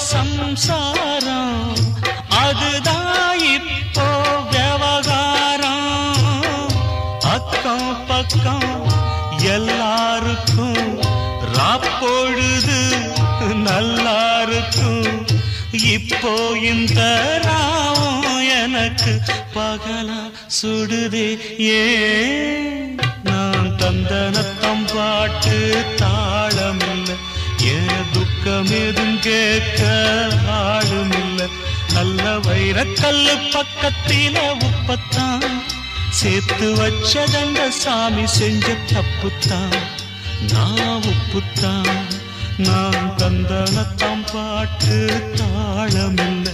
சம்சாரம் அதுதான் இப்போ விவகாரம். அக்கம் பக்கம் எல்லாருக்கும் ராப்பொழுது நல்லா இருக்கும். இப்போ இந்த ராவம் எனக்கு பகலா சுடுதே. ஏன் நான் தந்தனத்தம் பாட்டு தாளமில்லை, ஏன் துக்கம் எதும் கேட்க ஆளுமில்லை. நல்ல வைரக்கல்லு பக்கத்தில உப்பத்தான் சேர்த்து வச்சதங்க சாமி செஞ்ச தப்புத்தான். நான் உப்புத்தான், நான் தந்தனத்தம் பாட்டு தாளமில்லை.